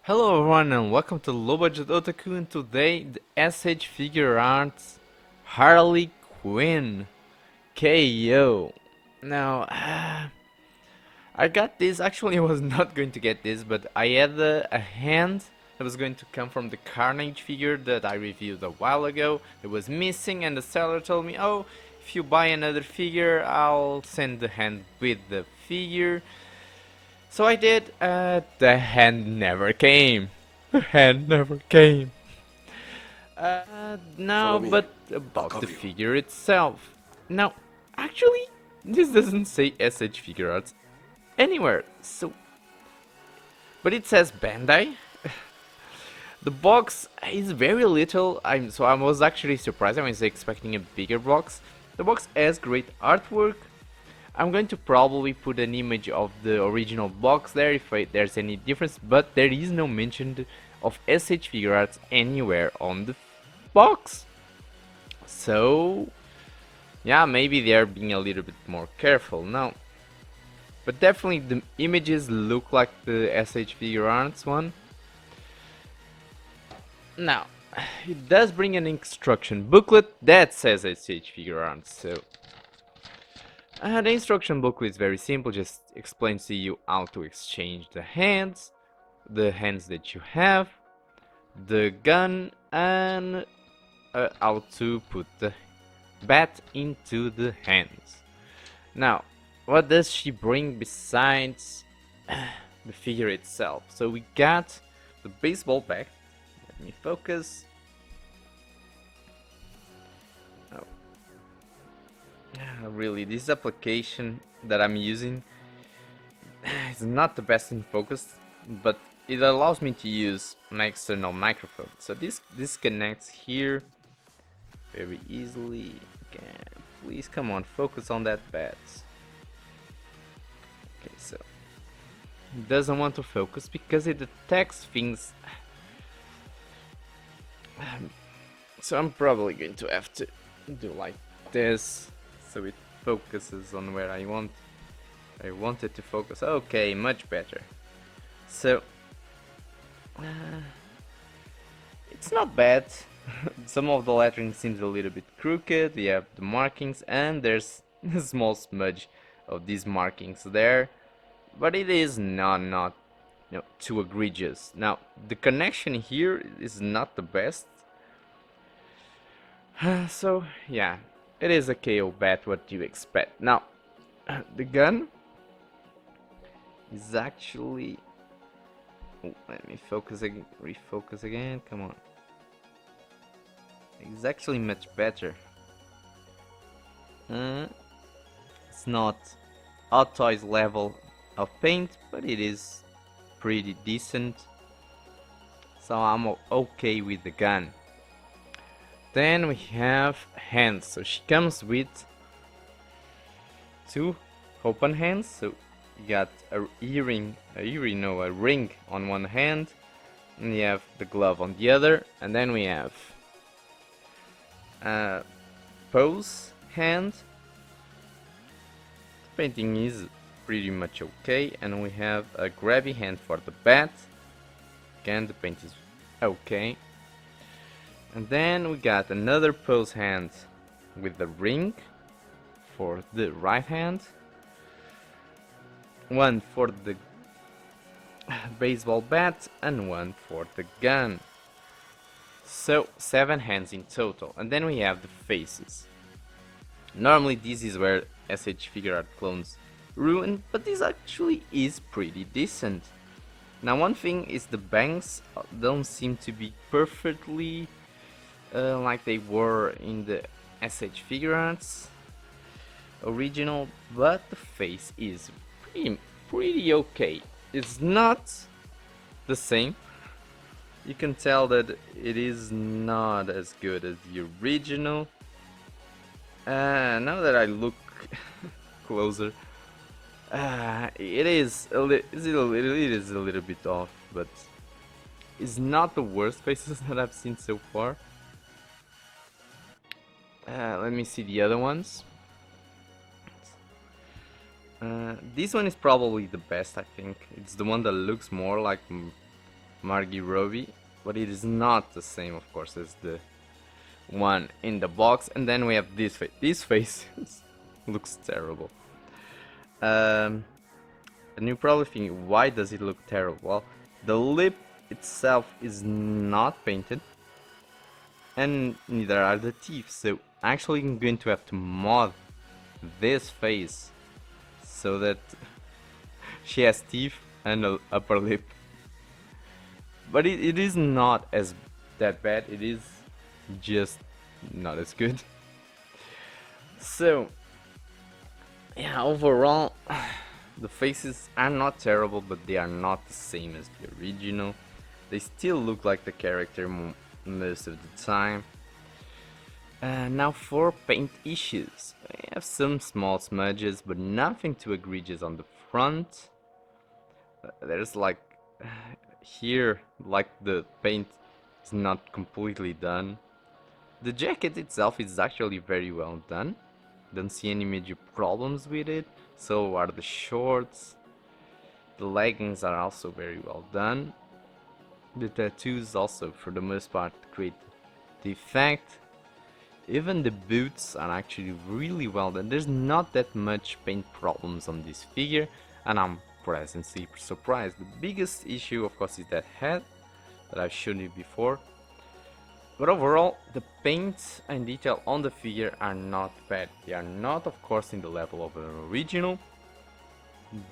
Hello everyone and welcome to Low Budget Otaku, and today the SH Figure Arts Harley Quinn KO. Now, I got this. Actually, I was not going to get this, but I had a hand that was going to come from the Carnage figure that I reviewed a while ago. It was missing, and the seller told me, oh, if you buy another figure, I'll send the hand with the figure. So I did. The hand never came. The hand never came. Now, Follow me. but I'll about the cover you. figure itself. Now, actually, this doesn't say SH Figure Arts anywhere. So, but it says Bandai. The box is very little. I was actually surprised. I was expecting a bigger box. The box has great artwork. I'm going to probably put an image of the original box there if there's any difference, but there is no mention of SH Figure Arts anywhere on the box. So, yeah, maybe they're being a little bit more careful now. But definitely the images look like the SH Figure Arts one. Now, it does bring an instruction booklet that says SH Figure Arts, so the instruction booklet is very simple, just explains to you how to exchange the hands that you have, the gun, and how to put the bat into the hands. Now, what does she bring besides the figure itself? So we got the baseball bat. Let me focus. Really, this application that I'm using is not the best in focus, but it allows me to use an external microphone. So this connects here very easily. Please come on, focus on that bat. Okay, so it doesn't want to focus because it detects things. So I'm probably going to have to do like this, so it focuses on where I want it to focus. Okay, much better. So it's not bad. Some of the lettering seems a little bit crooked. We have the markings, and there's a small smudge of these markings there, but it is not too egregious. Now the connection here is not the best. So yeah, it is a KO bat. What do you expect? Now, the gun is actually. Oh, let me focus again. Refocus again. Come on. It's actually much better. It's not Hot Toys level of paint, but it is pretty decent. So I'm okay with the gun. Then we have hands. So she comes with two open hands. So you got a ring on one hand, and you have the glove on the other, and then we have a pose hand. The painting is pretty much okay, and we have a grabby hand for the bat. Again, the paint is okay. And then we got another pose hand with the ring for the right hand, one for the baseball bat, and one for the gun. So 7 hands in total. And then we have the faces. Normally this is where SH Figure Art clones ruin, but this actually is pretty decent. Now one thing is the bangs don't seem to be perfectly like they were in the SH Figure Arts original, but the face is pretty okay. It's not the same. You can tell that it is not as good as the original. Now that I look closer, it is a little bit off, but it's not the worst faces that I've seen so far. Let me see the other ones. This one is probably the best, I think. It's the one that looks more like Margie Robbie, but it is not the same, of course, as the one in the box. And then we have this face. This face looks terrible. And you're probably thinking, why does it look terrible? Well, the lip itself is not painted, and neither are the teeth. So actually I'm going to have to mod this face so that she has teeth and an upper lip. But it is not as that bad. It is just not as good. So yeah, overall the faces are not terrible, but they are not the same as the original. They still look like the character most of the time. Now for paint issues. I have some small smudges, but nothing too egregious on the front. There's like here, like the paint is not completely done. The jacket itself is actually very well done. Don't see any major problems with it. So are the shorts. The leggings are also very well done. The tattoos also, for the most part, create the effect. Even the boots are actually really well done. There's not that much paint problems on this figure, and I'm pleasantly surprised. The biggest issue, of course, is that head that I've shown you before. But overall, the paint and detail on the figure are not bad. They are not, of course, in the level of an original,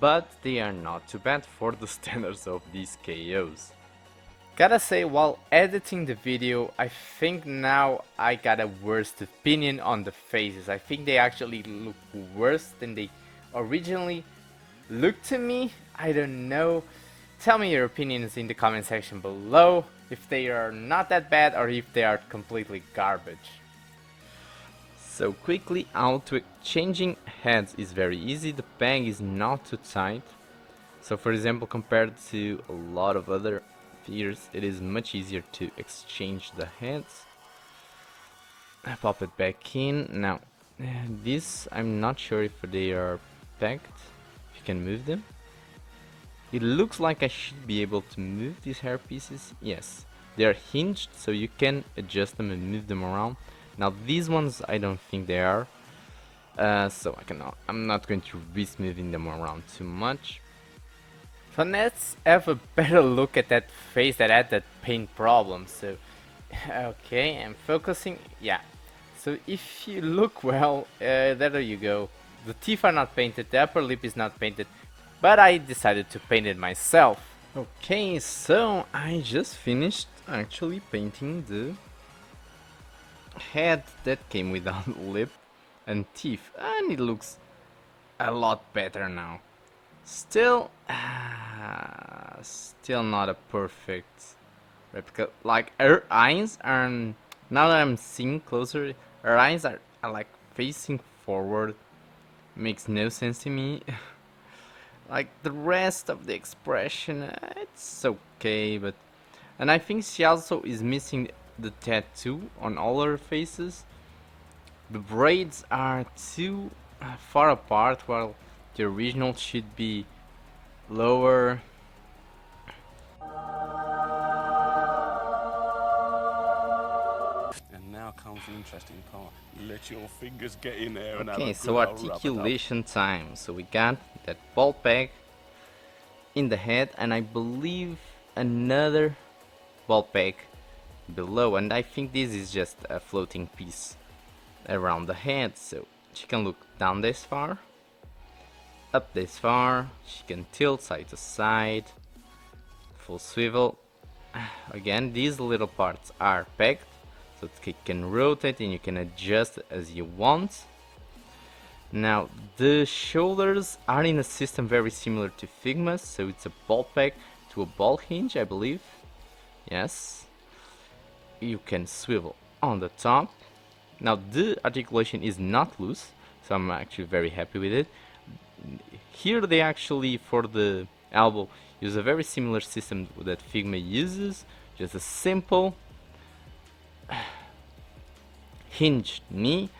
but they are not too bad for the standards of these KOs. Gotta say, while editing the video, I think now I got a worse opinion on the faces. I think they actually look worse than they originally looked to me. I don't know. Tell me your opinions in the comment section below, if they are not that bad or if they are completely garbage. So quickly, changing heads is very easy. The peg is not too tight. So for example, compared to a lot of other figures, it is much easier to exchange the heads. I pop it back in. Now, this I'm not sure if they are pegged. If you can move them. It looks like I should be able to move these hair pieces. Yes, they are hinged, so you can adjust them and move them around. Now these ones I don't think they are, so I'm not going to risk moving them around too much. So let's have a better look at that face that had that paint problem. So okay, I'm focusing. Yeah, so if you look well, there you go. The teeth are not painted, the upper lip is not painted, but I decided to paint it myself. Okay, so I just finished actually painting the head that came without lip and teeth, and it looks a lot better now. Still not a perfect replica. Like, her eyes are, now that I'm seeing closer, her eyes are like facing forward. Makes no sense to me. Like the rest of the expression, it's okay, but and I think she also is missing the tattoo on all her faces. The braids are too far apart, while the original should be lower. And now comes the interesting part. Let your fingers get in there and okay, have a so good old articulation time. So we got that ball peg in the head, and I believe another ball peg below, and I think this is just a floating piece around the head. So she can look down this far, up this far, she can tilt side to side, full swivel. Again, these little parts are pegged, so it can rotate and you can adjust as you want. Now the shoulders are in a system very similar to Figma, so it's a ball peg to a ball hinge, I believe. Yes, you can swivel on the top. Now the articulation is not loose, so I'm actually very happy with it. Here they actually, for the elbow, use a very similar system that Figma uses, just a simple hinged knee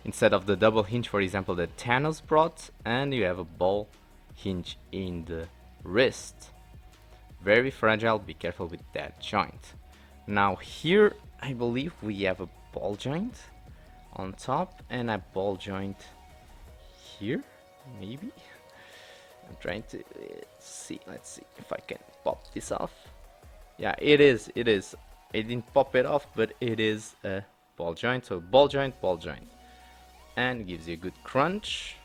instead of the double hinge, for example, that Thanos brought, and you have a ball hinge in the wrist. very fragile, be careful with that joint. Now here I believe we have a ball joint on top and a ball joint here, maybe. I'm trying to see, let's see if I can pop this off. Yeah, it is. It didn't pop it off, but it is a ball joint. So ball joint, and gives you a good crunch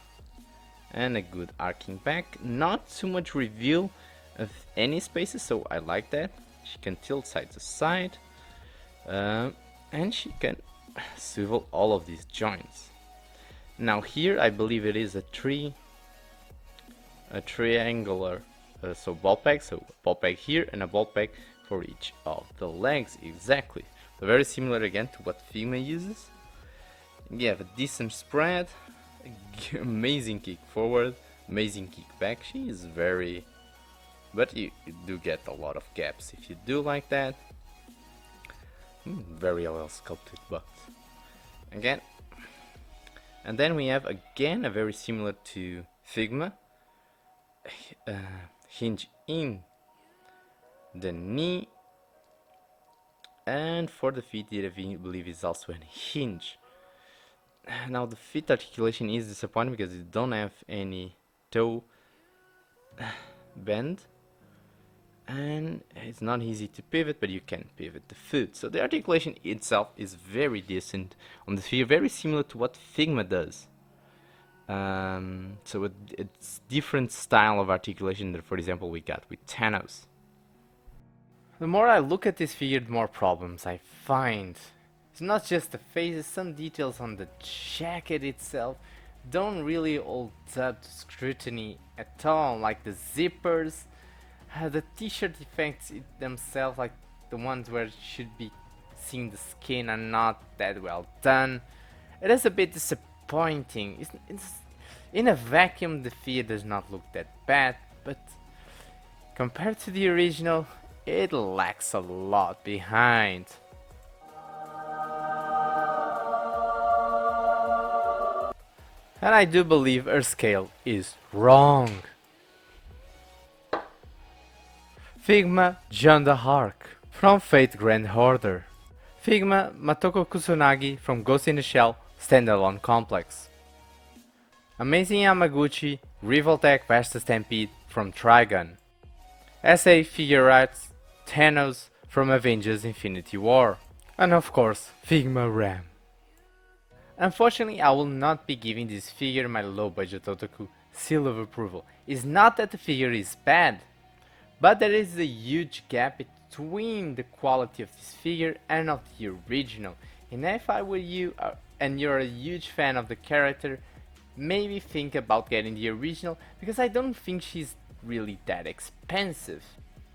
and a good arcing back. Not too much reveal of any spaces, so I like that. She can tilt side to side, and she can swivel all of these joints. Now here I believe it is a triangular so ball peg, here and a ball peg for each of the legs, exactly. So very similar again to what Figma uses. You have a decent spread, amazing kick forward, amazing kick back. She is very, but you do get a lot of gaps if you do like that. Very well sculpted butt again. And then we have again a very similar to Figma hinge in the knee, and for the feet I believe is also a hinge. Now the feet articulation is disappointing because you don't have any toe bend, and it's not easy to pivot, but you can pivot the foot. So the articulation itself is very decent on the figure, very similar to what Figma does. So it's different style of articulation that, for example, we got with Thanos. The more I look at this figure, the more problems I find. It's not just the faces, some details on the jacket itself don't really hold up to scrutiny at all, like the zippers, the t-shirt effects themselves, like the ones where it should be seeing the skin, are not that well done. It is a bit disappointing. It's in a vacuum the figure does not look that bad, but compared to the original it lacks a lot behind. And I do believe her scale is wrong. Figma John the Hark from Fate Grand Order. Figma Matoko Kusanagi from Ghost in the Shell Standalone Complex. Amazing Yamaguchi Revoltech Vasta Stampede from Trigun. SA Figuarts Thanos from Avengers Infinity War. And of course Figma Ram. Unfortunately, I will not be giving this figure my low budget otaku seal of approval. It's not that the figure is bad, but there is a huge gap between the quality of this figure and of the original. And if I were you and you're a huge fan of the character, maybe think about getting the original, because I don't think she's really that expensive.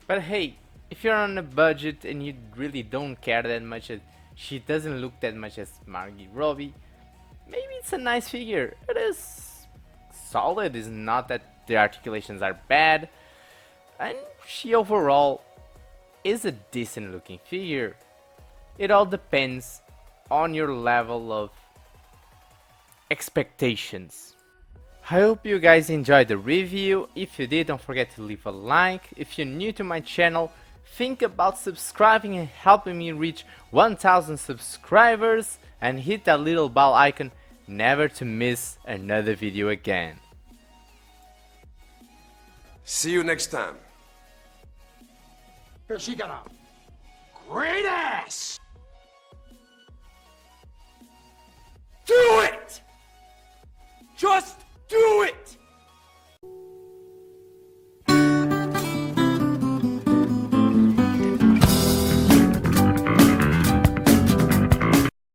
But hey, if you're on a budget and you really don't care that much, she doesn't look that much as Margie Robbie, maybe it's a nice figure. It is solid, it's not that the articulations are bad, and she overall is a decent looking figure. It all depends on your level of expectations. I hope you guys enjoyed the review. If you did, don't forget to leave a like. If you're new to my channel, think about subscribing and helping me reach 1000 subscribers, and hit that little bell icon never to miss another video again. See you next time. She got a great ass!